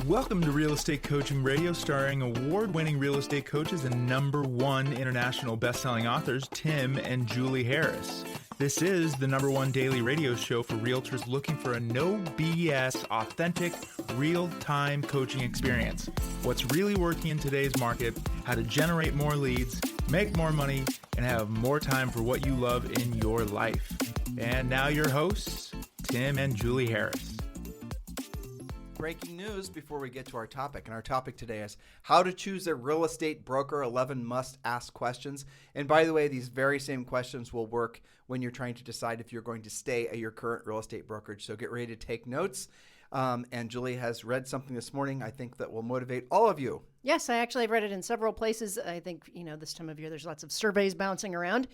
Welcome to Real Estate Coaching Radio, starring award-winning real estate coaches and #1 international best-selling authors, Tim and Julie Harris. This is the #1 daily radio show for realtors looking for a no BS, authentic, real-time coaching experience. What's really working in today's market, how to generate more leads, make more money, and have more time for what you love in your life. And now your hosts, Tim and Julie Harris. Breaking news before we get to our topic. And our topic today is how to choose a real estate broker, 11 must-ask questions. And by the way, these very same questions will work when you're trying to decide if you're going to stay at your current real estate brokerage. So get ready to take notes. And Julie has read something this morning, I think, that will motivate all of you. Yes, I actually have read it in several places. I think, this time of year, there's lots of surveys bouncing around.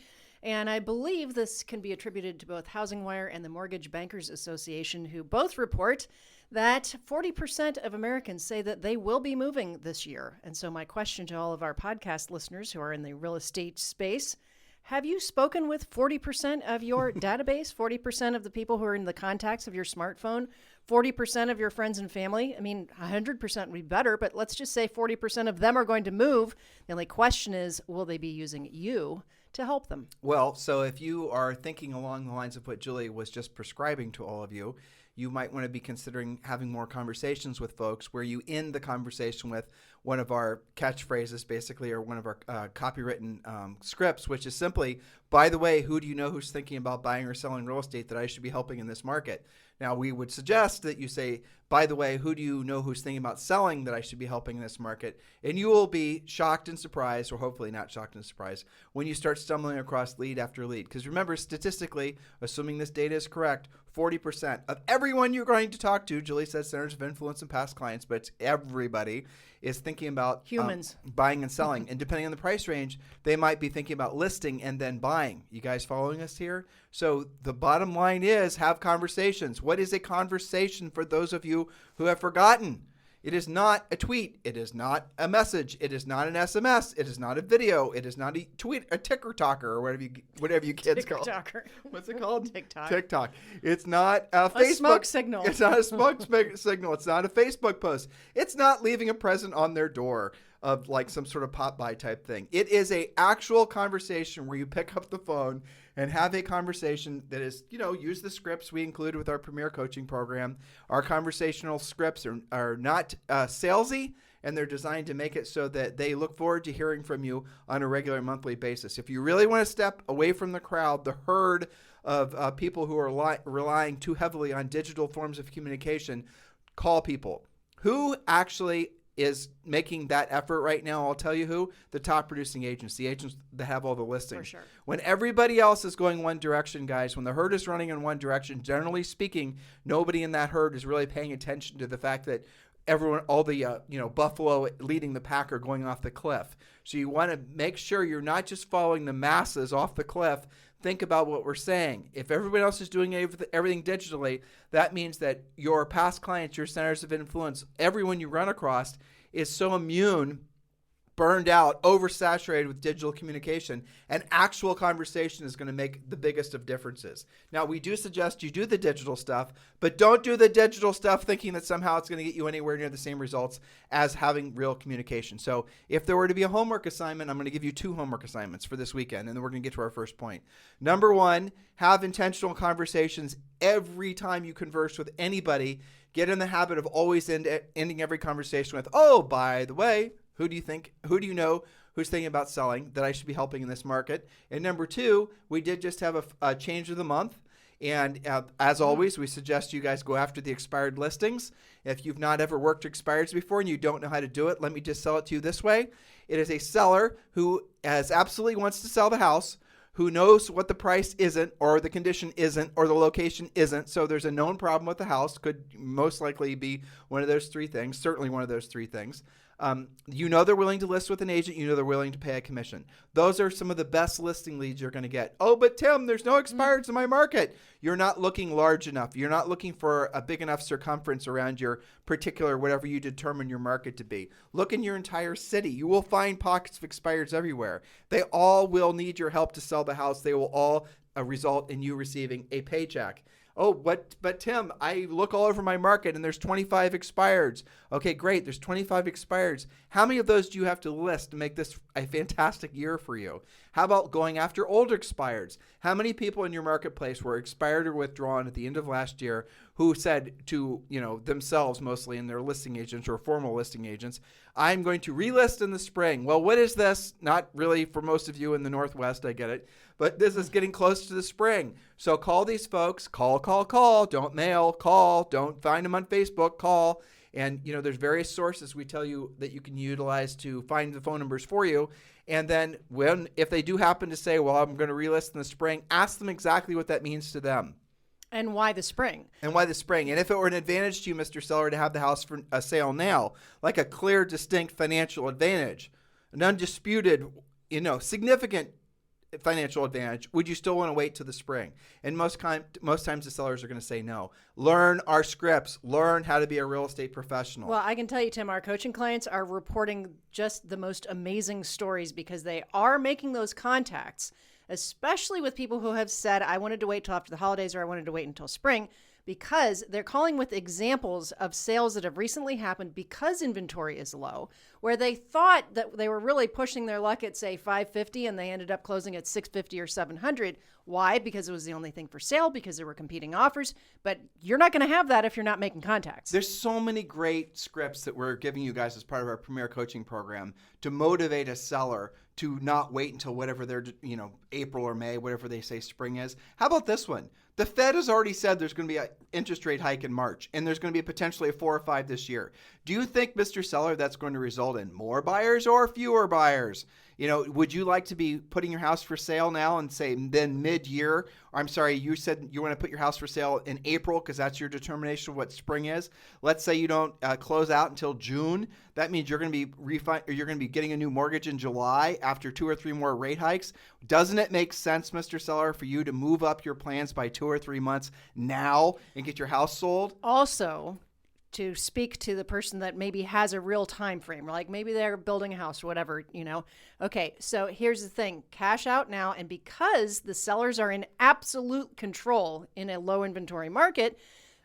And I believe this can be attributed to both Housing Wire and the Mortgage Bankers Association, who both report that 40% of Americans say that they will be moving this year. And so my question to all of our podcast listeners who are in the real estate space, have you spoken with 40% of your database, 40% of the people who are in the contacts of your smartphone, 40% of your friends and family? I mean, 100% would be better, but let's just say 40% of them are going to move. The only question is, will they be using you to help them? Well, so if you are thinking along the lines of what Julie was just prescribing to all of you, you might want to be considering having more conversations with folks where you end the conversation with one of our catchphrases, basically, or one of our copywritten scripts, which is simply, by the way, who do you know who's thinking about buying or selling real estate that I should be helping in this market? Now, we would suggest that you say, by the way, who do you know who's thinking about selling that I should be helping in this market? And you will be shocked and surprised, or hopefully not shocked and surprised, when you start stumbling across lead after lead. Because remember, statistically, assuming this data is correct, 40% of everyone you're going to talk to, Julie says centers of influence and past clients, but it's everybody, is thinking about humans buying and selling. And depending on the price range, they might be thinking about listing and then buying. You guys following us here? So the bottom line is have conversations. What is a conversation for those of you who have forgotten? It is not a tweet. It is not a message. It is not an SMS. It is not a video. It is not a tweet, a ticker talker, or whatever you kids call it. What's it called? TikTok. It's not a Facebook smoke signal. It's not a smoke signal. It's not a Facebook post. It's not leaving a present on their door of like some sort of pop-by type thing. It is a actual conversation where you pick up the phone and have a conversation that is, use the scripts we include with our Premier Coaching Program. Our conversational scripts are not salesy, and they're designed to make it so that they look forward to hearing from you on a regular monthly basis. If you really want to step away from the crowd, the herd of people who are relying too heavily on digital forms of communication, call people. Who actually is making that effort right now? I'll tell you who. The top producing agents, the agents that have all the listings. For sure. When everybody else is going one direction, guys, when the herd is running in one direction, generally speaking, nobody in that herd is really paying attention to the fact that everyone, all the buffalo leading the pack are going off the cliff. So you want to make sure you're not just following the masses off the cliff. Think about what we're saying. If everybody else is doing everything digitally, that means that your past clients, your centers of influence, everyone you run across is so immune, burned out, oversaturated with digital communication, and actual conversation is going to make the biggest of differences. Now, we do suggest you do the digital stuff, but don't do the digital stuff thinking that somehow it's going to get you anywhere near the same results as having real communication. So if there were to be a homework assignment, I'm going to give you 2 homework assignments for this weekend, and then we're going to get to our first point. Number 1, have intentional conversations every time you converse with anybody. Get in the habit of always ending every conversation with, oh, by the way, who do you know who's thinking about selling that I should be helping in this market? And number 2, we did just have a change of the month. And as always, we suggest you guys go after the expired listings. If you've not ever worked expireds before and you don't know how to do it, let me just sell it to you this way. It is a seller who absolutely wants to sell the house, who knows what the price isn't, or the condition isn't, or the location isn't. So there's a known problem with the house. Could most likely be one of those 3 things, certainly one of those 3 things. They're willing to list with an agent. They're willing to pay a commission. Those are some of the best listing leads you're going to get. Oh, but Tim, there's no expireds in my market. You're not looking large enough. You're not looking for a big enough circumference around your particular, whatever you determine your market to be. Look in your entire city. You will find pockets of expireds everywhere. They all will need your help to sell the house. They will all result in you receiving a paycheck. Oh, but Tim, I look all over my market and there's 25 expireds. Okay, great. There's 25 expireds. How many of those do you have to list to make this a fantastic year for you? How about going after older expireds? How many people in your marketplace were expired or withdrawn at the end of last year who said to, themselves mostly and their listing agents or formal listing agents, I'm going to relist in the spring. Well, what is this? Not really for most of you in the Northwest, I get it. But this is getting close to the spring. So call these folks, call. Don't mail, call. Don't find them on Facebook, call. And, there's various sources we tell you that you can utilize to find the phone numbers for you. And then if they do happen to say, well, I'm going to relist in the spring, ask them exactly what that means to them. And why the spring? And if it were an advantage to you, Mr. Seller, to have the house for a sale now, like a clear, distinct financial advantage, an undisputed, significant financial advantage, would you still want to wait till the spring? And most times the sellers are going to say no. Learn our scripts. Learn how to be a real estate professional. Well, I can tell you, Tim, our coaching clients are reporting just the most amazing stories because they are making those contacts, especially with people who have said, I wanted to wait till after the holidays or I wanted to wait until spring, because they're calling with examples of sales that have recently happened because inventory is low, where they thought that they were really pushing their luck at, say, 550 and they ended up closing at 650 or 700. Why? Because it was the only thing for sale, because there were competing offers. But you're not going to have that if you're not making contacts. There's so many great scripts that we're giving you guys as part of our Premier Coaching Program to motivate a seller to not wait until whatever their, April or May, whatever they say spring is. How about this one? The Fed has already said there's going to be an interest rate hike in March, and there's going to be potentially a 4 or 5 this year. Do you think, Mr. Seller, that's going to result in more buyers or fewer buyers? Would you like to be putting your house for sale now and say then mid-year? You said you want to put your house for sale in April because that's your determination of what spring is. Let's say you don't close out until June. That means you're going to be getting a new mortgage in July after 2 or 3 more rate hikes. Doesn't it make sense, Mr. Seller, for you to move up your plans by 2 or 3 months now and get your house sold? Also, to speak to the person that maybe has a real time frame, like maybe they're building a house or whatever, Okay, so here's the thing. Cash out now, and because the sellers are in absolute control in a low inventory market,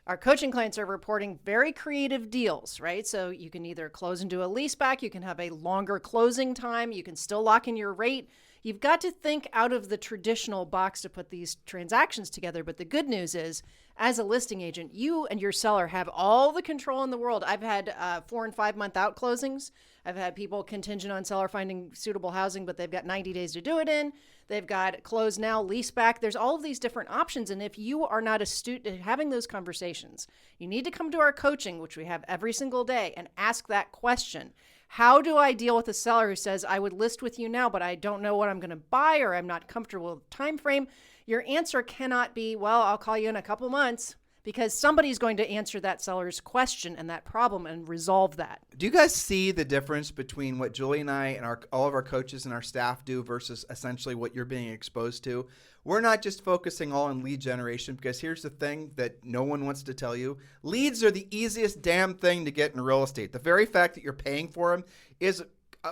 our coaching clients are reporting very creative deals, right? So you can either close and do a lease back, you can have a longer closing time, you can still lock in your rate. You've got to think out of the traditional box to put these transactions together. But the good news is, as a listing agent, you and your seller have all the control in the world. I've had 4 and 5 month out closings. I've had people contingent on seller finding suitable housing, but they've got 90 days to do it in. They've got close now, lease back. There's all of these different options. And if you are not astute at having those conversations, you need to come to our coaching, which we have every single day, and ask that question. How do I deal with a seller who says, I would list with you now, but I don't know what I'm going to buy, or I'm not comfortable with the time frame? Your answer cannot be, well, I'll call you in a couple months, because somebody's going to answer that seller's question and that problem and resolve that. Do you guys see the difference between what Julie and I and all of our coaches and our staff do versus essentially what you're being exposed to? We're not just focusing all on lead generation, because here's the thing that no one wants to tell you. Leads are the easiest damn thing to get in real estate. The very fact that you're paying for them is,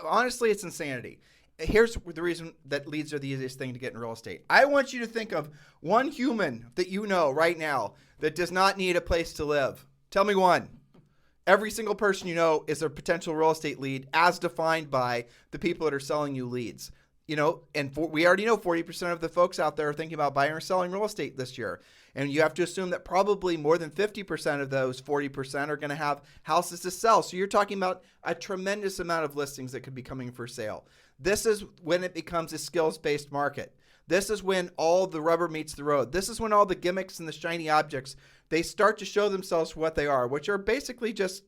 honestly, it's insanity. Here's the reason that leads are the easiest thing to get in real estate. I want you to think of one human that you know right now that does not need a place to live. Tell me one. Every single person you know is a potential real estate lead as defined by the people that are selling you leads. We already know 40% of the folks out there are thinking about buying or selling real estate this year. And you have to assume that probably more than 50% of those 40% are going to have houses to sell. So you're talking about a tremendous amount of listings that could be coming for sale. This is when it becomes a skills-based market. This is when all the rubber meets the road. This is when all the gimmicks and the shiny objects, they start to show themselves for what they are, which are basically just,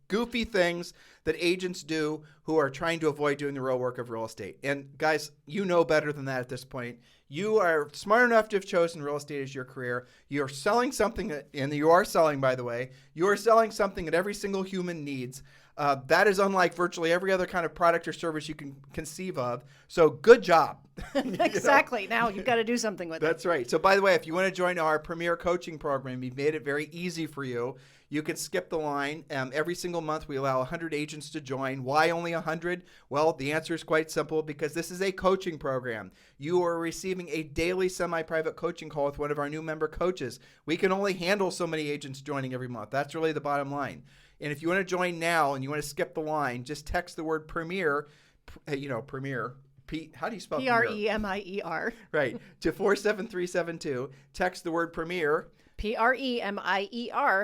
goofy things that agents do who are trying to avoid doing the real work of real estate. And guys, you know better than that at this point. You are smart enough to have chosen real estate as your career. You're selling something, and you are selling, by the way, you are selling something that every single human needs. That is unlike virtually every other kind of product or service you can conceive of. So good job. Exactly. Now you've got to do something with it. That's right. So by the way, if you want to join our Premier Coaching Program, we've made it very easy for you. You can skip the line. Every single month, we allow 100 agents to join. Why only 100? Well, the answer is quite simple, because this is a coaching program. You are receiving a daily semi-private coaching call with one of our new member coaches. We can only handle so many agents joining every month. That's really the bottom line. And if you want to join now and you want to skip the line, just text the word Premier, Premier. How do you spell Premier? Right, to 47372. Text the word Premier. Premier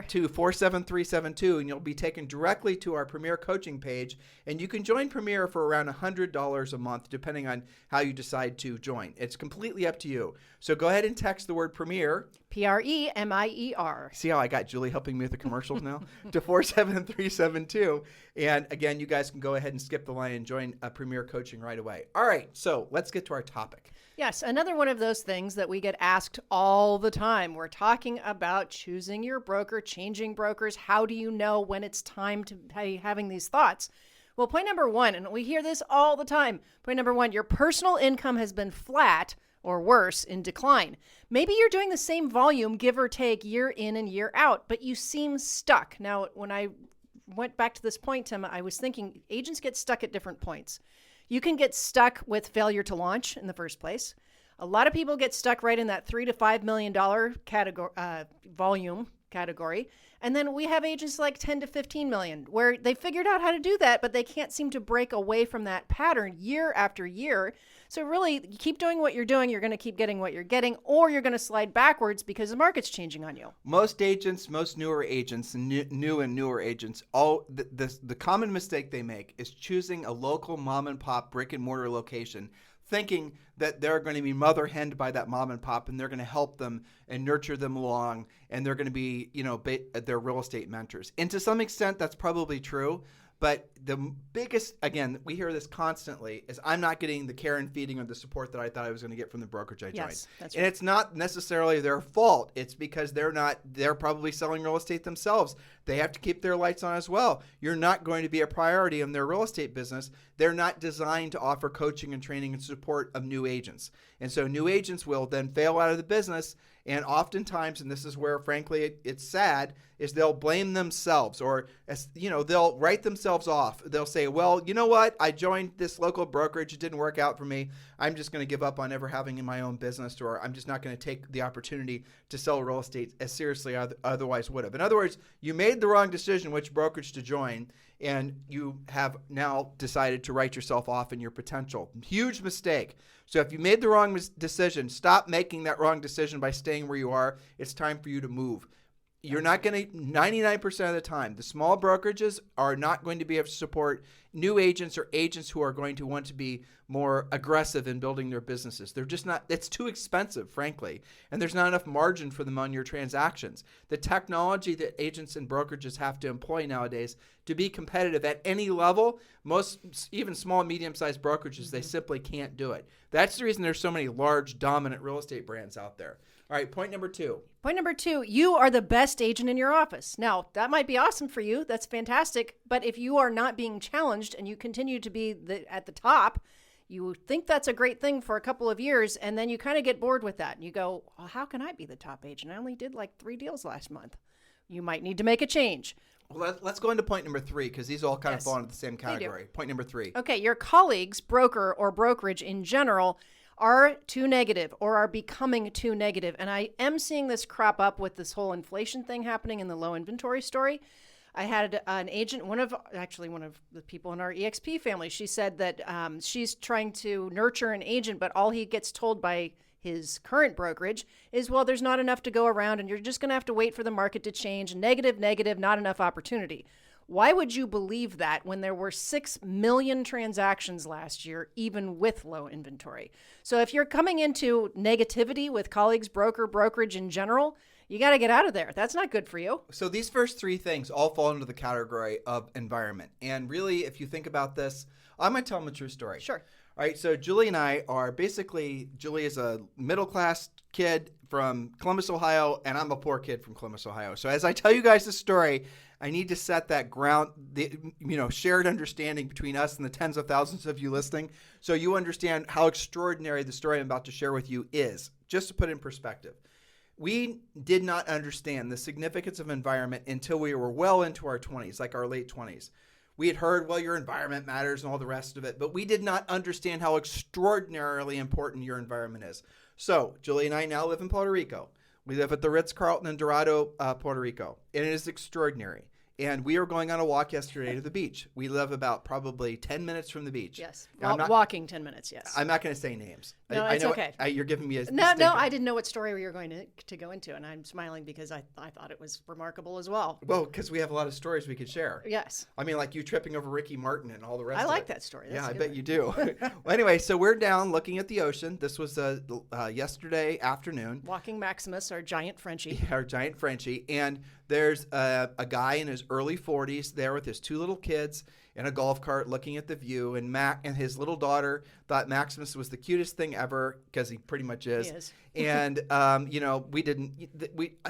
to 47372, and you'll be taken directly to our Premier coaching page. And you can join Premier for around $100 a month, depending on how you decide to join. It's completely up to you. So go ahead and text the word Premier. Premier. See how I got Julie helping me with the commercials now? To 47372. And again, you guys can go ahead and skip the line and join Premier coaching right away. All right, so let's get to our topic. Yes, another one of those things that we get asked all the time. We're talking about choosing your broker, changing brokers. How do you know when it's time to be having these thoughts? Well, point number one, and we hear this all the time. Point number one, your personal income has been flat or worse, in decline. Maybe you're doing the same volume, give or take, year in and year out, but you seem stuck. Now, when I went back to this point, Tim, I was thinking agents get stuck at different points. You can get stuck with failure to launch in the first place. A lot of people get stuck right in that $3 to $5 million volume category. And then we have agents like 10 to 15 million where they figured out how to do that, but they can't seem to break away from that pattern year after year. So really, keep doing what you're doing. You're going to keep getting what you're getting, or you're going to slide backwards because the market's changing on you. Most agents, most newer agents, new and newer agents, the common mistake they make is choosing a local mom and pop brick and mortar location, thinking that they're going to be mother henned by that mom and pop, and they're going to help them and nurture them along, and they're going to be, their real estate mentors. And to some extent, that's probably true. But the biggest, again, we hear this constantly, is I'm not getting the care and feeding or the support that I thought I was going to get from the brokerage I joined. Yes, that's right. And it's not necessarily their fault. It's because they're probably selling real estate themselves. They have to keep their lights on as well. You're not going to be a priority in their real estate business. They're not designed to offer coaching and training and support of new agents. And so new agents will then fail out of the business. And oftentimes, and this is where, frankly, it's sad, is they'll blame themselves, or, they'll write themselves off. They'll say, well, you know what? I joined this local brokerage. It didn't work out for me. I'm just going to give up on ever having my own business, or I'm just not going to take the opportunity to sell real estate as seriously as I otherwise would have. In other words, you made the wrong decision which brokerage to join, and you have now decided to write yourself off in your potential. Huge mistake. So if you made the wrong decision, stop making that wrong decision by staying where you are. It's time for you to move. You're not going to, 99% of the time, the small brokerages are not going to be able to support new agents or agents who are going to want to be more aggressive in building their businesses. They're just not, it's too expensive, frankly, and there's not enough margin for them on your transactions. The technology that agents and brokerages have to employ nowadays to be competitive at any level, most, even small and medium-sized brokerages, they simply can't do it. That's the reason there's so many large, dominant real estate brands out there. All right, point number two. Point number two, you are the best agent in your office. Now, that might be awesome for you. That's fantastic. But if you are not being challenged and you continue to be at the top, you think that's a great thing for a couple of years, and then you kind of get bored with that. And you go, well, how can I be the top agent? I only did like 3 deals last month. You might need to make a change. Well, let's go into point number 3, because these all kind of fall into the same category. Point number 3. Okay, your colleagues, broker or brokerage in general, are too negative or are becoming too negative. And I am seeing this crop up with this whole inflation thing happening in the low inventory story. I had an agent, one of the people in our EXP family, she said that she's trying to nurture an agent, but all he gets told by his current brokerage is, well, there's not enough to go around and you're just going to have to wait for the market to change. Negative, not enough opportunity. Why would you believe that when there were 6 million transactions last year, even with low inventory? So if you're coming into negativity with colleagues, brokerage in general, you got to get out of there. That's not good for you. So these first 3 things all fall into the category of environment. And really, if you think about this, I'm going to tell them a true story. Sure. All right, so Julie and I are Julie is a middle-class kid from Columbus, Ohio, and I'm a poor kid from Columbus, Ohio. So as I tell you guys this story, I need to set that ground, shared understanding between us and the tens of thousands of you listening, so you understand how extraordinary the story I'm about to share with you is. Just to put it in perspective, we did not understand the significance of environment until we were well into our 20s, like our late 20s. We had heard, well, your environment matters and all the rest of it, but we did not understand how extraordinarily important your environment is. So Julie and I now live in Puerto Rico. We live at the Ritz-Carlton in Dorado, Puerto Rico, and it is extraordinary. And we were going on a walk yesterday to the beach. We live about probably 10 minutes from the beach. Yes, walking 10 minutes, yes. I'm not going to say names. No, it's okay. You're giving me a No, I didn't know what story we were going to go into, and I'm smiling because I thought it was remarkable as well. Well, because we have a lot of stories we could share. Yes. I mean, like you tripping over Ricky Martin and all the rest of it. I like that story. That's I bet you do. Well, anyway, so we're down looking at the ocean. This was yesterday afternoon. Walking Maximus, our giant Frenchie. Our giant Frenchie. And there's a guy in his early 40s there with his two little kids in a golf cart looking at the view. And Mac and his little daughter thought Maximus was the cutest thing ever, because he pretty much is. He is. And,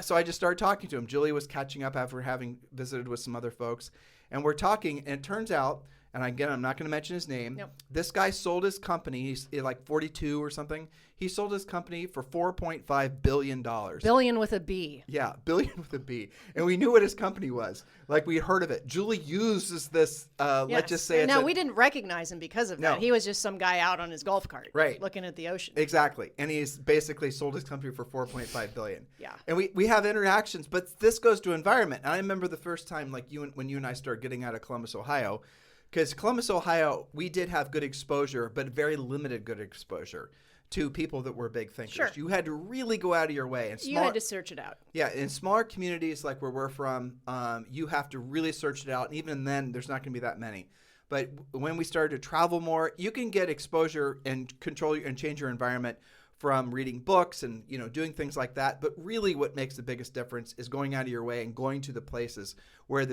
so I just started talking to him. Julie was catching up after having visited with some other folks. And we're talking, and it turns out, and again, I'm not going to mention his name. Nope. This guy sold his company. He's like 42 or something. He sold his company for $4.5 billion. Billion with a B. Yeah, billion with a B. And we knew what his company was. Like, we had heard of it. Julie uses this, let's just say we didn't recognize him because of that. He was just some guy out on his golf cart. Right. Looking at the ocean. Exactly. And he's basically sold his company for $4.5 billion. Yeah. And we have interactions, but this goes to environment. And I remember the first time, like when you and I started getting out of Columbus, Ohio, because Columbus, Ohio, we did have good exposure, but very limited good exposure to people that were big thinkers. Sure. You had to really go out of your way. And you had to search it out. Yeah, in smaller communities like where we're from, you have to really search it out. And even then, there's not going to be that many. But when we started to travel more, you can get exposure and control and change your environment from reading books and doing things like that. But really what makes the biggest difference is going out of your way and going to the places where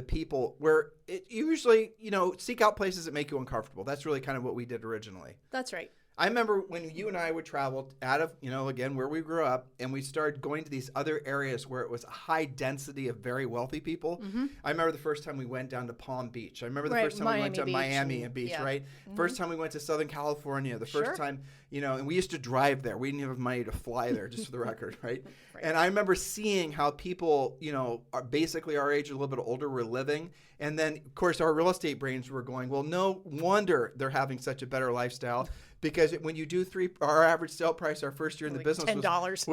usually seek out places that make you uncomfortable. That's really kind of what we did originally. That's right. I remember when you and I would travel out of, again, where we grew up, and we started going to these other areas where it was a high density of very wealthy people. Mm-hmm. I remember the first time we went down to Palm Beach. I remember the first time we went to Miami Beach, yeah. Right? Mm-hmm. First time we went to Southern California. The first time, and we used to drive there. We didn't have money to fly there, just for the record, right? Right? And I remember seeing how people, are basically our age, a little bit older, were living. And then, of course, our real estate brains were going, well, no wonder they're having such a better lifestyle. Because when you do our average sale price our first year in the business $10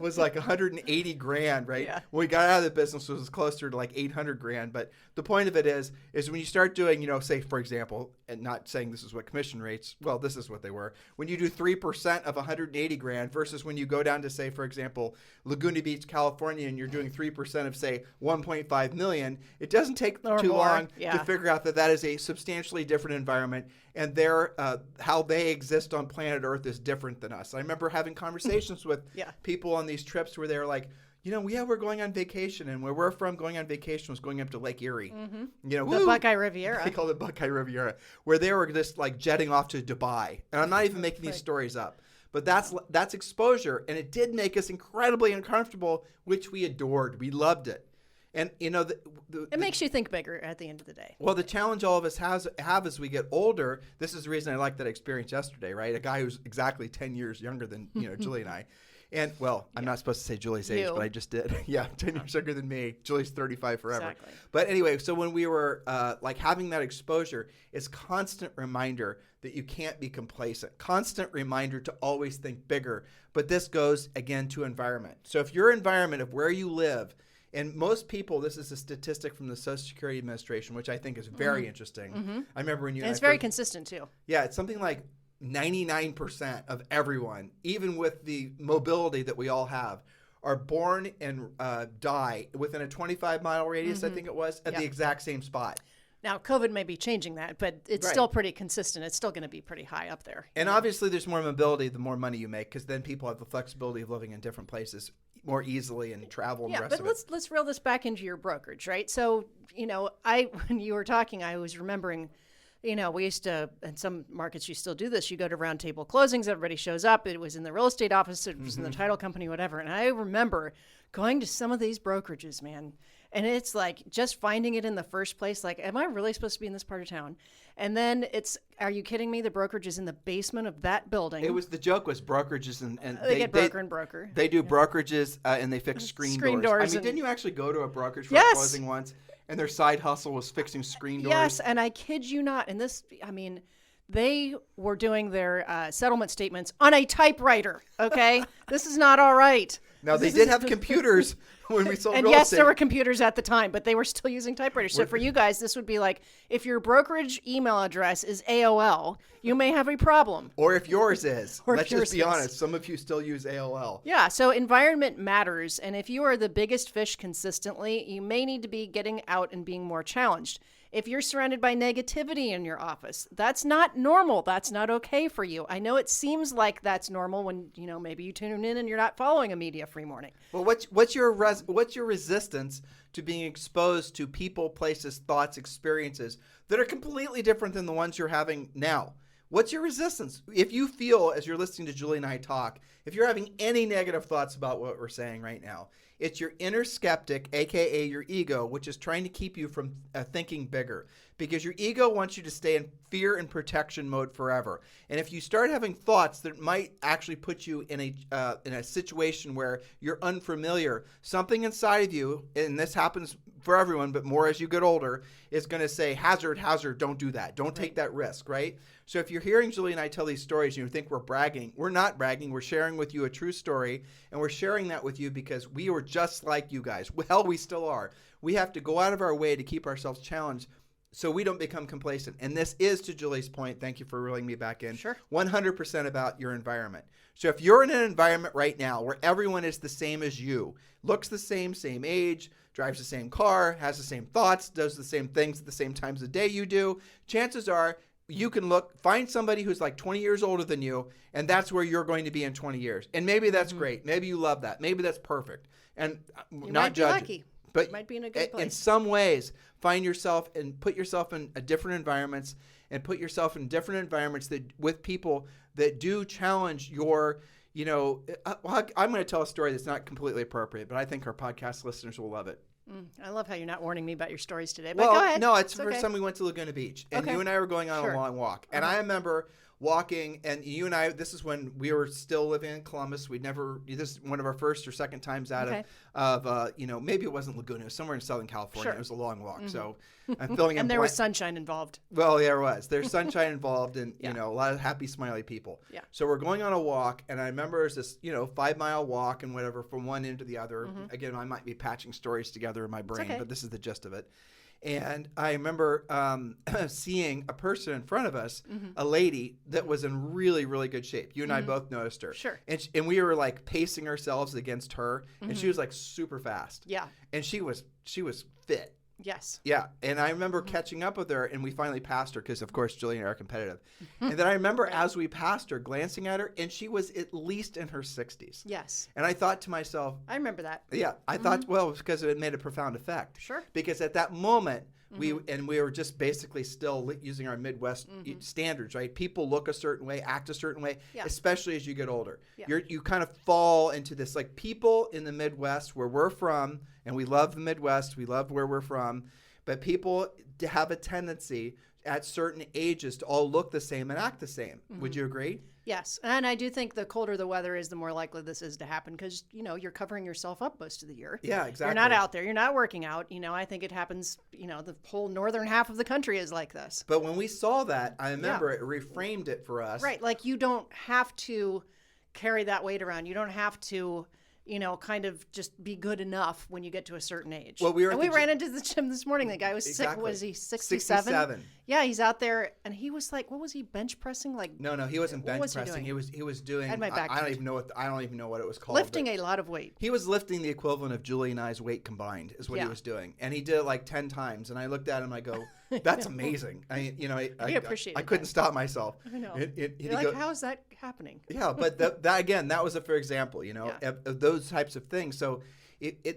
was like $180,000, right? Yeah. When we got out of the business, it was closer to like $800,000. But the point of it is when you start doing, say for example, and not saying this is what commission rates, well, this is what they were. When you do 3% of $180,000 versus when you go down to, say for example, Laguna Beach, California, and you're doing 3% of say $1.5 million, it doesn't take too long to figure out that is a substantially different environment. And how they exist on planet Earth is different than us. I remember having conversations with people on these trips where they were like, we're going on vacation, and where we're from, going on vacation was going up to Lake Erie. Mm-hmm. The Buckeye Riviera. They called it Buckeye Riviera, where they were just like jetting off to Dubai. And I'm not even making these stories up. But that's exposure, and it did make us incredibly uncomfortable, which we adored. We loved it. And it makes you think bigger at the end of the day. Well, the challenge all of us have as we get older. This is the reason I liked that experience yesterday, right? A guy who's exactly 10 years younger than Julie and I. And I'm not supposed to say Julie's age, but I just did. 10 years younger than me. Julie's 35 forever. Exactly. But anyway, so when we were having that exposure, it's constant reminder that you can't be complacent. Constant reminder to always think bigger. But this goes again to environment. So if your environment of where you live. And most people, this is a statistic from the Social Security Administration, which I think is very interesting. Mm-hmm. I remember when you and it's very consistent too. Yeah, it's something like 99% of everyone, even with the mobility that we all have, are born and die within a 25-mile radius, mm-hmm. I think it was, at the exact same spot. Now, COVID may be changing that, but it's still pretty consistent. It's still going to be pretty high up there. And obviously, there's more mobility the more money you make, because then people have the flexibility of living in different places more easily and travel and the rest of it. Yeah, but let's reel this back into your brokerage, right? So, when you were talking, I was remembering, we used to, in some markets you still do this, you go to round table closings, everybody shows up. It was in the real estate office, it was in the title company, whatever. And I remember going to some of these brokerages, man, And it's like just finding it in the first place. Like, am I really supposed to be in this part of town? And then are you kidding me? The brokerage is in the basement of that building. The joke was brokerages and they get broker and broker. They do brokerages and they fix screen doors. I mean, didn't you actually go to a brokerage for a closing once? And their side hustle was fixing screen doors? Yes, and I kid you not. And they were doing their settlement statements on a typewriter, okay? This is not all right. Now, they did have computers when we sold and real yes, estate. there were computers at the time, but they were still using typewriters. So for you guys, this would be like, if your brokerage email address is AOL, you may have a problem. Or if yours is. Or Let's just be honest. Some of you still use AOL. Yeah, so environment matters. And if you are the biggest fish consistently, you may need to be getting out and being more challenged. If you're surrounded by negativity in your office, that's not normal. That's not okay for you. I know it seems like that's normal when, maybe you tune in and you're not following a media-free morning. Well, what's your resistance to being exposed to people, places, thoughts, experiences that are completely different than the ones you're having now? What's your resistance? If you feel, as you're listening to Julie and I talk, if you're having any negative thoughts about what we're saying right now, it's your inner skeptic, a.k.a. your ego, which is trying to keep you from thinking bigger. Because your ego wants you to stay in fear and protection mode forever. And if you start having thoughts that might actually put you in a situation where you're unfamiliar, something inside of you, and this happens for everyone, but more as you get older, is going to say, hazard, don't do that. Don't take that risk, right? So if you're hearing Julie and I tell these stories and you think we're bragging, we're not bragging. We're sharing with you a true story, and we're sharing that with you because we were just like you guys. Hell, we still are. We have to go out of our way to keep ourselves challenged so we don't become complacent. And this is, to Julie's point, thank you for reeling me back in, sure, 100% about your environment. So if you're in an environment right now where everyone is the same as you, looks the same age, drives the same car, has the same thoughts, does the same things at the same times of the day you do, chances are you can find somebody who's like 20 years older than you, and that's where you're going to be in 20 years. And maybe that's great. Maybe you love that. Maybe that's perfect. And you not might be lucky. But you might be in a good place. In some ways, find yourself and put yourself in different environments and put yourself in different environments with people that do challenge your, I'm going to tell a story that's not completely appropriate, but I think our podcast listeners will love it. I love how you're not warning me about your stories today. But well, go ahead. No, it's the first time we went to Laguna Beach, and you and I were going on Sure. a long walk. And I remember walking, and you and I, this is when we were still living in Columbus. This is one of our first or second times out of maybe it wasn't Laguna, it was somewhere in Southern California. Sure. It was a long walk. So I'm filling in And there was sunshine involved. Well, there was. There's sunshine involved and, a lot of happy, smiley people. Yeah. So we're going on a walk, and I remember it was this, 5-mile walk and whatever from one end to the other. Again, I might be patching stories together in my brain, but this is the gist of it. And I remember seeing a person in front of us, a lady that was in really, really good shape. You and I both noticed her. Sure. And we were like pacing ourselves against her, and she was like super fast. Yeah. And she was fit. Yes. Yeah. And I remember catching up with her, and we finally passed her because, of course, Julie and I are competitive. And then I remember as we passed her, glancing at her, and she was at least in her 60s. Yes. And I thought to myself, I remember that. yeah, I thought, well, it was because it made a profound effect. Sure. Because at that moment, we were just basically still using our Midwest standards, right? People look a certain way, act a certain way, especially as you get older. Yeah. You kind of fall into this, like people in the Midwest where we're from, and we love the Midwest, we love where we're from, but people have a tendency at certain ages to all look the same and act the same. Would you agree? Yes. And I do think the colder the weather is, the more likely this is to happen because, you're covering yourself up most of the year. Yeah, exactly. You're not out there. You're not working out. I think it happens, the whole northern half of the country is like this. But when we saw that, I remember it reframed it for us. Right. Like you don't have to carry that weight around. You don't have to, kind of just be good enough when you get to a certain age. Well, we ran into the gym this morning. The guy was sick. Was he 67? 67. Yeah, he's out there, and he was like, what was he, bench pressing? Like, No, he wasn't bench pressing. He was doing. Had my back I don't even know what it was called. Lifting a lot of weight. He was lifting the equivalent of Julie and I's weight combined, is what he was doing, and he did it like 10 times. And I looked at him, I go, "That's amazing." I couldn't stop myself. I know. You're like, how is that happening? Yeah, but that was a fair example, of those types of things. So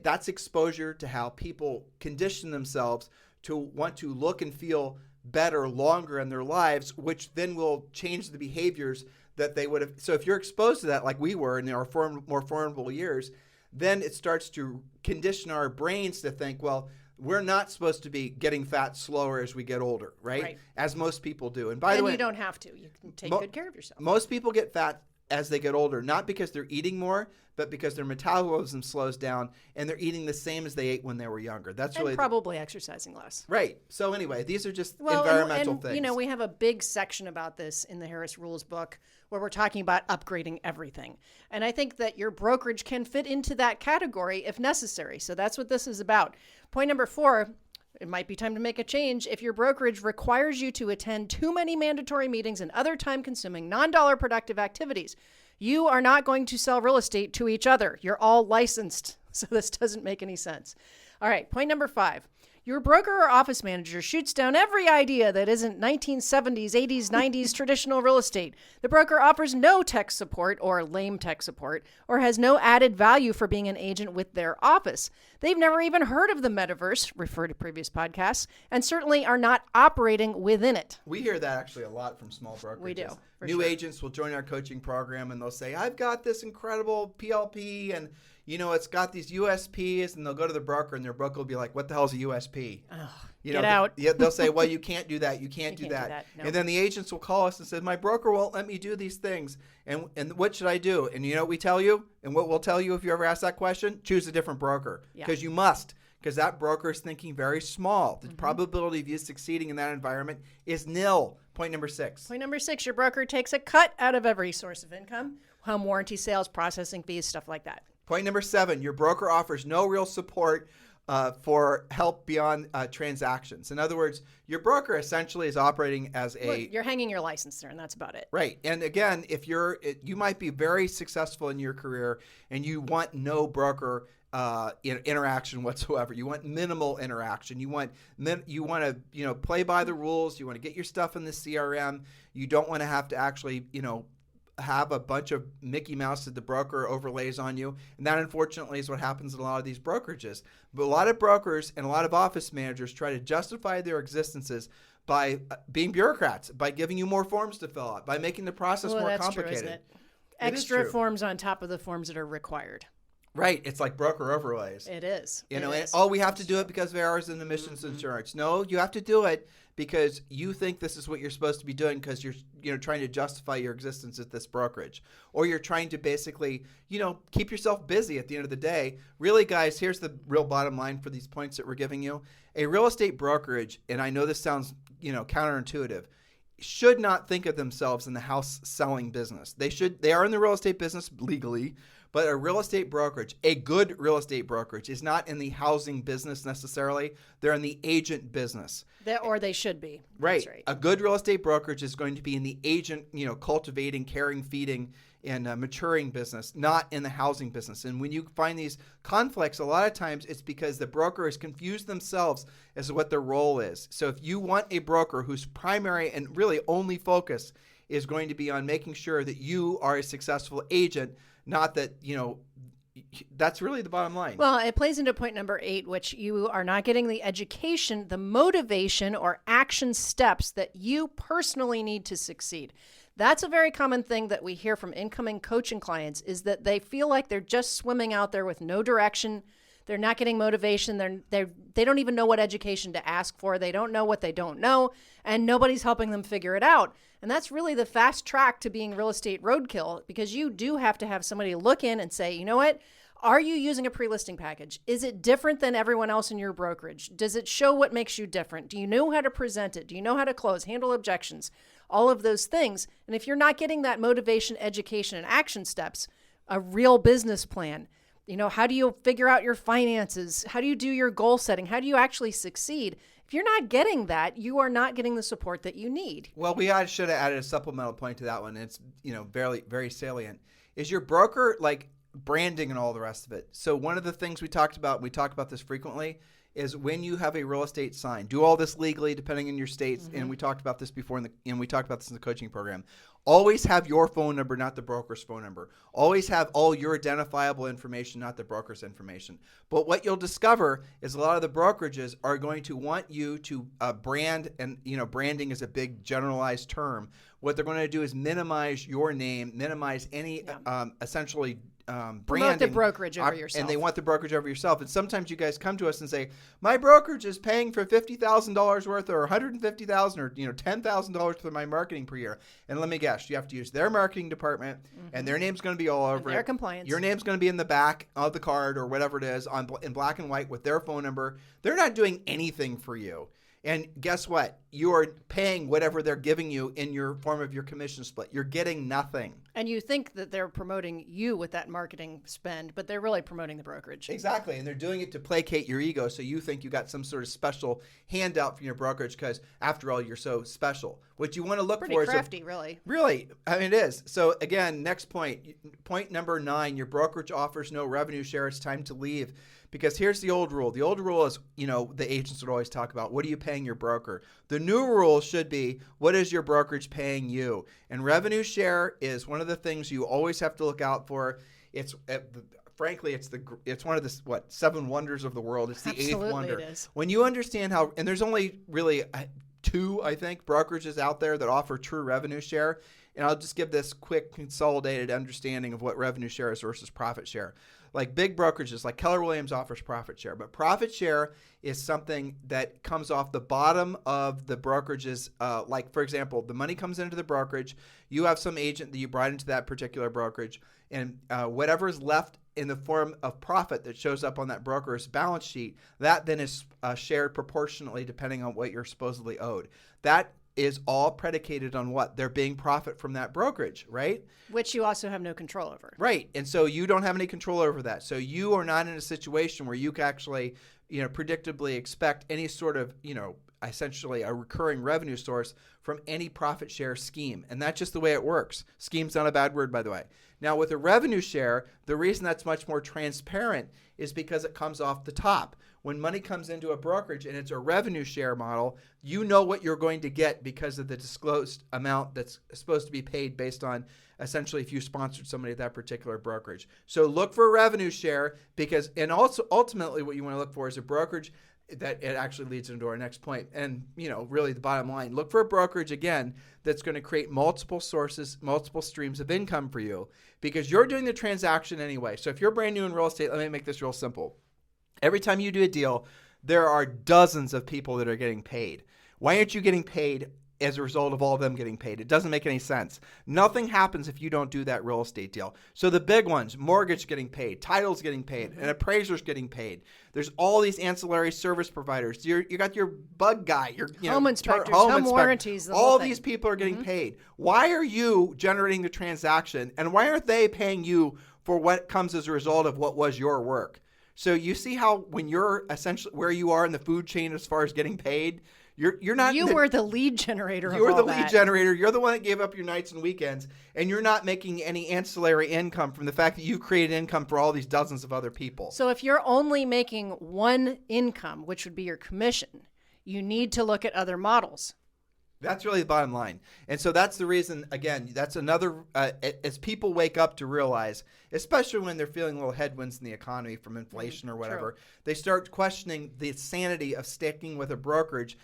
that's exposure to how people condition themselves to want to look and feel better longer in their lives, which then will change the behaviors that they would have. So if you're exposed to that like we were in our more formidable years, then it starts to condition our brains to think, well, we're not supposed to be getting fat slower as we get older, right? As most people do. And by the way, you don't have to. You can take good care of yourself. Most people get fat as they get older, not because they're eating more, but because their metabolism slows down and they're eating the same as they ate when they were younger. That's really probably exercising less. Right. So anyway, these are just environmental things. You know, we have a big section about this in the Harris Rules book where we're talking about upgrading everything. And I think that your brokerage can fit into that category if necessary. So that's what this is about. Point number 4, it might be time to make a change. If your brokerage requires you to attend too many mandatory meetings and other time-consuming, non-dollar productive activities, you are not going to sell real estate to each other. You're all licensed, so this doesn't make any sense. All right, point number 5. Your broker or office manager shoots down every idea that isn't 1970s, 80s, 90s traditional real estate. The broker offers no tech support or lame tech support or has no added value for being an agent with their office. They've never even heard of the metaverse, refer to previous podcasts, and certainly are not operating within it. We hear that actually a lot from small brokerages. We do. New agents will join our coaching program and they'll say, I've got this incredible PLP and you know, it's got these USPs, and they'll go to the broker, and their broker will be like, what the hell is a USP? Oh, get out. They'll say, well, you can't do that. You can't do that. No. And then the agents will call us and say, my broker won't let me do these things. And what should I do? And you know what we tell you? And what we'll tell you if you ever ask that question? Choose a different broker. Because you must. Because that broker is thinking very small. The probability of you succeeding in that environment is nil. Point number 6. Point number 6, your broker takes a cut out of every source of income. Home warranty sales, processing fees, stuff like that. Point number 7, your broker offers no real support for help beyond transactions. In other words, your broker essentially is operating as you're hanging your license there, and that's about it. Right. And again, if you might be very successful in your career and you want no broker interaction whatsoever. You want minimal interaction. You want to play by the rules. You want to get your stuff in the CRM. You don't want to have to actually have a bunch of Mickey Mouse that the broker overlays on you. And that, unfortunately, is what happens in a lot of these brokerages. But a lot of brokers and a lot of office managers try to justify their existences by being bureaucrats, by giving you more forms to fill out, by making the process more complicated. True, isn't it? Extra forms on top of the forms that are required. Right. It's like broker overlays. It is. And we have to do it because of errors in emissions insurance. No, you have to do it because you think this is what you're supposed to be doing because you're trying to justify your existence at this brokerage. Or you're trying to basically, keep yourself busy at the end of the day. Really, guys, here's the real bottom line for these points that we're giving you. A real estate brokerage, and I know this sounds, counterintuitive, should not think of themselves in the house selling business. They are in the real estate business legally, but a real estate brokerage, a good real estate brokerage, is not in the housing business necessarily. They're in the agent business. Or they should be. Right. That's right. A good real estate brokerage is going to be in the agent, cultivating, caring, feeding, and maturing business, not in the housing business. And when you find these conflicts, a lot of times it's because the broker has confused themselves as to what their role is. So if you want a broker whose primary and really only focus is going to be on making sure that you are a successful agent, not that, that's really the bottom line. Well, it plays into point number 8, which you are not getting the education, the motivation, or action steps that you personally need to succeed. That's a very common thing that we hear from incoming coaching clients is that they feel like they're just swimming out there with no direction. They're not getting motivation. They don't even know what education to ask for. They don't know what they don't know, and nobody's helping them figure it out. And that's really the fast track to being real estate roadkill, because you do have to have somebody look in and say, you know what? Are you using a pre-listing package? Is it different than everyone else in your brokerage? Does it show what makes you different? Do you know how to present it? Do you know how to close, handle objections? All of those things. And if you're not getting that motivation, education, and action steps, a real business plan, how do you figure out your finances? How do you do your goal setting? How do you actually succeed? If you're not getting that, you are not getting the support that you need. Well, we should have added a supplemental point to that one. It's, very, very salient. Is your broker like branding and all the rest of it? So one of the things we talk about this frequently, is when you have a real estate sign. Do all this legally, depending on your states, and we talked about this before, and we talked about this in the coaching program. Always have your phone number, not the broker's phone number. Always have all your identifiable information, not the broker's information. But what you'll discover is a lot of the brokerages are going to want you to brand, and branding is a big generalized term. What they're going to do is minimize your name, minimize any essentially brand. Promote the brokerage over yourself. And they want the brokerage over yourself. And sometimes you guys come to us and say, my brokerage is paying for $50,000 worth or $150,000 or $10,000 for my marketing per year. And let me guess, you have to use their marketing department and their name's going to be all over their it. compliance. Your name's going to be in the back of the card or whatever it is in black and white with their phone number. They're not doing anything for you. And guess what? You are paying whatever they're giving you in your form of your commission split. You're getting nothing. And you think that they're promoting you with that marketing spend, but they're really promoting the brokerage. Exactly. And they're doing it to placate your ego. So you think you got some sort of special handout from your brokerage because, after all, you're so special. What you want to look Pretty for crafty, is really. Really. I mean, it is. So, again, next point. Point number 9, your brokerage offers no revenue share. It's time to leave. Because here's the old rule. The old rule is, the agents would always talk about, what are you paying your broker? The new rule should be, what is your brokerage paying you? And revenue share is one of the things you always have to look out for. Frankly, it's one of the 7 wonders of the world. It's the Absolutely 8th wonder. It is. When you understand how, and there's only really 2, I think, brokerages out there that offer true revenue share. And I'll just give this quick consolidated understanding of what revenue share is versus profit share. Like big brokerages, like Keller Williams offers profit share, but profit share is something that comes off the bottom of the brokerages. Like, for example, the money comes into the brokerage. You have some agent that you brought into that particular brokerage, and whatever is left in the form of profit that shows up on that broker's balance sheet, that then is shared proportionately depending on what you're supposedly owed. That is all predicated on what? There being profit from that brokerage, right? Which you also have no control over. Right. And so you don't have any control over that. So you are not in a situation where you can actually, predictably expect any sort of, essentially a recurring revenue source from any profit share scheme. And that's just the way it works. Scheme's not a bad word, by the way. Now, with a revenue share, the reason that's much more transparent is because it comes off the top. When money comes into a brokerage and it's a revenue share model, you know what you're going to get because of the disclosed amount that's supposed to be paid based on essentially if you sponsored somebody at that particular brokerage. So look for a revenue share and also ultimately what you want to look for is a brokerage that it actually leads into our next point. And, really the bottom line, look for a brokerage, again, that's going to create multiple sources, multiple streams of income for you because you're doing the transaction anyway. So if you're brand new in real estate, let me make this real simple. Every time you do a deal, there are dozens of people that are getting paid. Why aren't you getting paid as a result of all of them getting paid? It doesn't make any sense. Nothing happens if you don't do that real estate deal. So the big ones, mortgage getting paid, titles getting paid, and appraisers getting paid. There's all these ancillary service providers. You got your bug guy, your home inspectors, home warranties. All these people are getting paid. Why are you generating the transaction, and why aren't they paying you for what comes as a result of what was your work? So you see how when you're essentially where you are in the food chain as far as getting paid, you're not. You were the lead generator. You were the lead generator. You're the one that gave up your nights and weekends, and you're not making any ancillary income from the fact that you created income for all these dozens of other people. So if you're only making one income, which would be your commission, you need to look at other models. That's really the bottom line. And so that's the reason, again, that's another, as people wake up to realize, especially when they're feeling little headwinds in the economy from inflation or whatever, True. They start questioning the sanity of sticking with a brokerage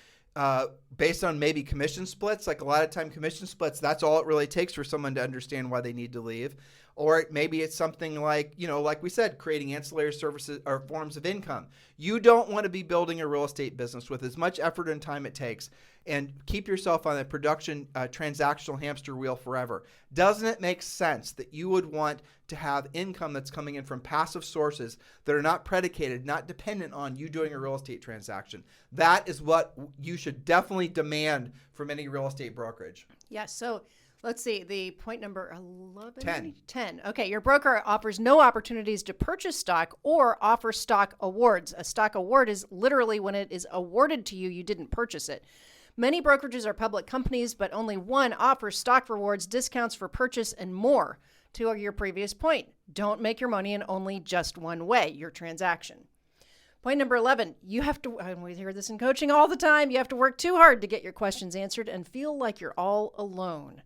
based on maybe commission splits. Like a lot of time commission splits, that's all it really takes for someone to understand why they need to leave. Or maybe it's something like, like we said, creating ancillary services or forms of income. You don't want to be building a real estate business with as much effort and time it takes and keep yourself on a production transactional hamster wheel forever. Doesn't it make sense that you would want to have income that's coming in from passive sources that are not predicated, not dependent on you doing a real estate transaction? That is what you should definitely demand from any real estate brokerage. Yes. So let's see, the point number 11? 10. Okay, your broker offers no opportunities to purchase stock or offer stock awards. A stock award is literally when it is awarded to you, you didn't purchase it. Many brokerages are public companies, but only one offers stock rewards, discounts for purchase, and more. To your previous point, don't make your money in only just one way, your transaction. Point number 11, you have to, and we hear this in coaching all the time, you have to work too hard to get your questions answered and feel like you're all alone.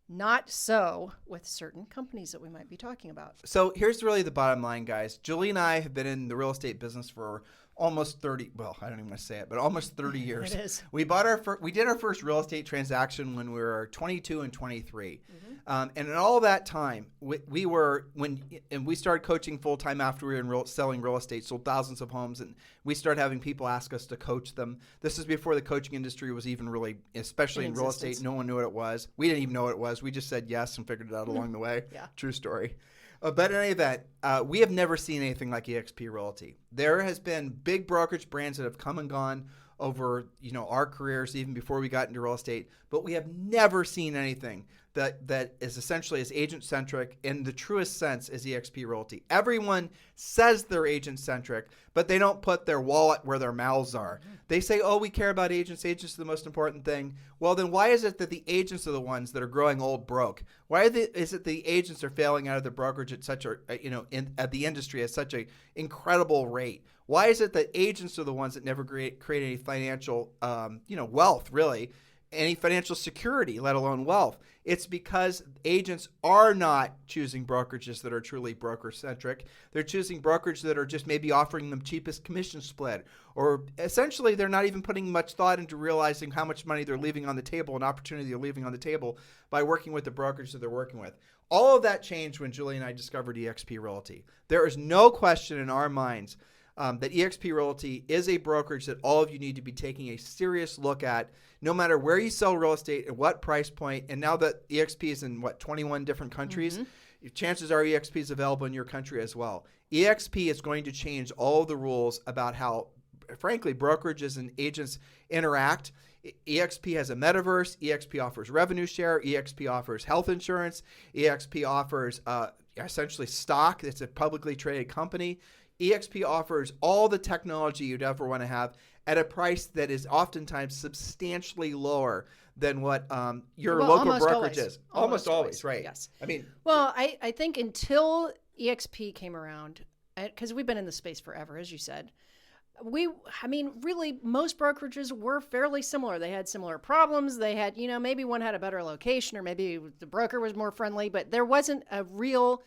Not so with certain companies that we might be talking about. So here's really the bottom line, guys. Julie and I have been in the real estate business for almost 30. Well, I don't even want to say it, but almost 30 years. It is. We did our first real estate transaction when we were 22 and 23. And in all that time, we started coaching full time after we were selling real estate, sold thousands of homes, and we started having people ask us to coach them. This is before the coaching industry was even really, especially in real estate, no one knew what it was. We didn't even know what it was. We just said yes and figured it out along the way. Yeah. True story. But in any event, we have never seen anything like EXP Realty. There has been big brokerage brands that have come and gone over, our careers, even before we got into real estate, but we have never seen anything that is essentially as agent-centric in the truest sense as EXP Realty. Everyone says they're agent-centric, but they don't put their wallet where their mouths are. They say, we care about agents. Agents are the most important thing. Well, then why is it that the agents are the ones that are growing old broke? Why is it the agents are failing out of the brokerage at such at the industry at such an incredible rate? Why is it that agents are the ones that never create any financial, wealth, really, any financial security, let alone wealth? It's because agents are not choosing brokerages that are truly broker-centric. They're choosing brokerages that are just maybe offering them cheapest commission split, or essentially they're not even putting much thought into realizing how much money they're leaving on the table, an opportunity they're leaving on the table by working with the brokerage that they're working with. All of that changed when Julie and I discovered EXP Realty. There is no question in our minds that EXP Realty is a brokerage that all of you need to be taking a serious look at, no matter where you sell real estate, at what price point. And now that EXP is in 21 different countries, chances are EXP is available in your country as well. EXP is going to change all of the rules about how, frankly, brokerages and agents interact. EXP has a metaverse. EXP offers revenue share. EXP offers health insurance. EXP offers essentially stock. It's a publicly traded company. EXP offers all the technology you'd ever want to have at a price that is oftentimes substantially lower than what your local brokerage is. Almost always, right? Yes. Well, I think until EXP came around, because we've been in the space forever, as you said, really most brokerages were fairly similar. They had similar problems. They had, maybe one had a better location, or maybe the broker was more friendly, but there wasn't a real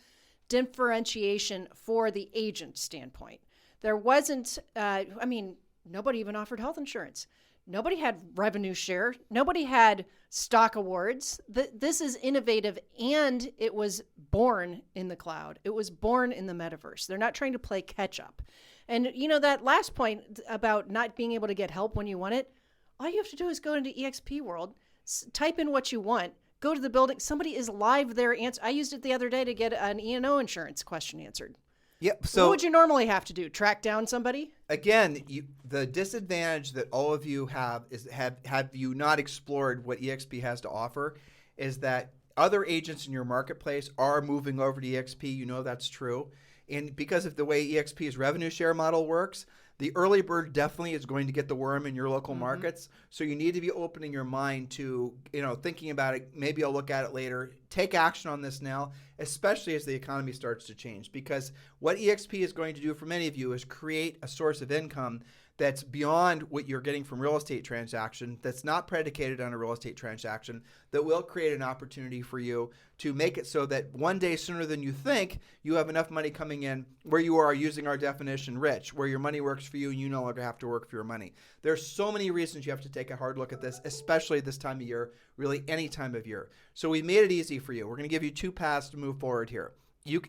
differentiation for the agent standpoint. There wasn't, nobody even offered health insurance. Nobody had revenue share. Nobody had stock awards. This is innovative, and it was born in the cloud. It was born in the metaverse. They're not trying to play catch up. And that last point about not being able to get help when you want it, all you have to do is go into EXP World, type in what you want, go to the building. Somebody is live there. I used it the other day to get an E&O insurance question answered. Yep. So what would you normally have to do? Track down somebody? Again, the disadvantage that all of you have is have you not explored what EXP has to offer, is that other agents in your marketplace are moving over to EXP. That's true. And because of the way EXP's revenue share model works, the early bird definitely is going to get the worm in your local markets. So you need to be opening your mind to, thinking about it. Maybe I'll look at it later. Take action on this now, especially as the economy starts to change. Because what EXP is going to do for many of you is create a source of income that's beyond what you're getting from real estate transaction, that's not predicated on a real estate transaction, that will create an opportunity for you to make it so that one day sooner than you think, you have enough money coming in where you are, using our definition, rich, where your money works for you and you no longer have to work for your money. There's so many reasons you have to take a hard look at this, especially this time of year, really any time of year. So we made it easy for you. We're going to give you two paths to move forward here.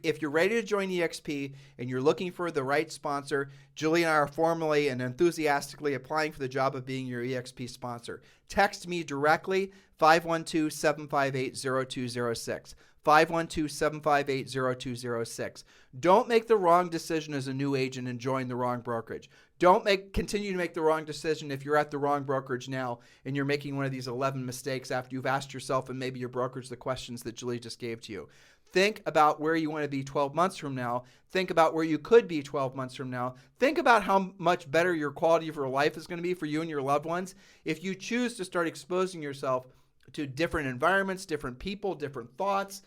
If you're ready to join EXP and you're looking for the right sponsor, Julie and I are formally and enthusiastically applying for the job of being your EXP sponsor. Text me directly, 512-758-0206. 512-758-0206. Don't make the wrong decision as a new agent and join the wrong brokerage. Don't continue to make the wrong decision if you're at the wrong brokerage now and you're making one of these 11 mistakes after you've asked yourself and maybe your brokerage the questions that Julie just gave to you. Think about where you want to be 12 months from now. Think about where you could be 12 months from now. Think about how much better your quality of your life is going to be for you and your loved ones if you choose to start exposing yourself to different environments, different people, different thoughts.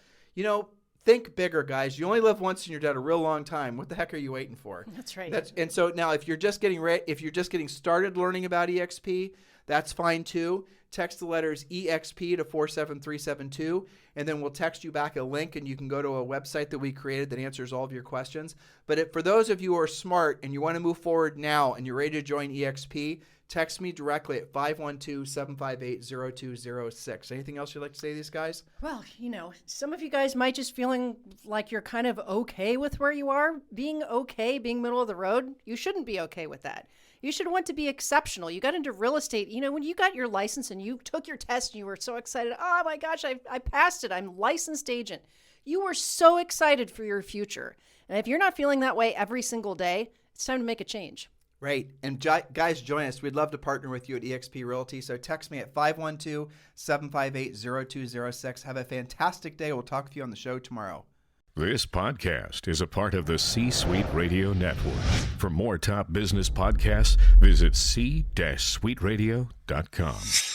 Think bigger, guys. You only live once and you're dead a real long time. What the heck are you waiting for? That's right. And so now if you're just getting started learning about EXP, that's fine too. Text the letters EXP to 47372, and then we'll text you back a link, and you can go to a website that we created that answers all of your questions. But for those of you who are smart and you want to move forward now and you're ready to join EXP, text me directly at 512-758-0206. Anything else you'd like to say to these guys? Well, some of you guys might just feeling like you're kind of okay with where you are. Being okay, being middle of the road, you shouldn't be okay with that. You should want to be exceptional. You got into real estate. When you got your license and you took your test and you were so excited, oh my gosh, I passed it. I'm licensed agent. You were so excited for your future. And if you're not feeling that way every single day, it's time to make a change. Right. And guys, join us. We'd love to partner with you at EXP Realty. So text me at 512-758-0206. Have a fantastic day. We'll talk with you on the show tomorrow. This podcast is a part of the C-Suite Radio Network. For more top business podcasts, visit c-suiteradio.com.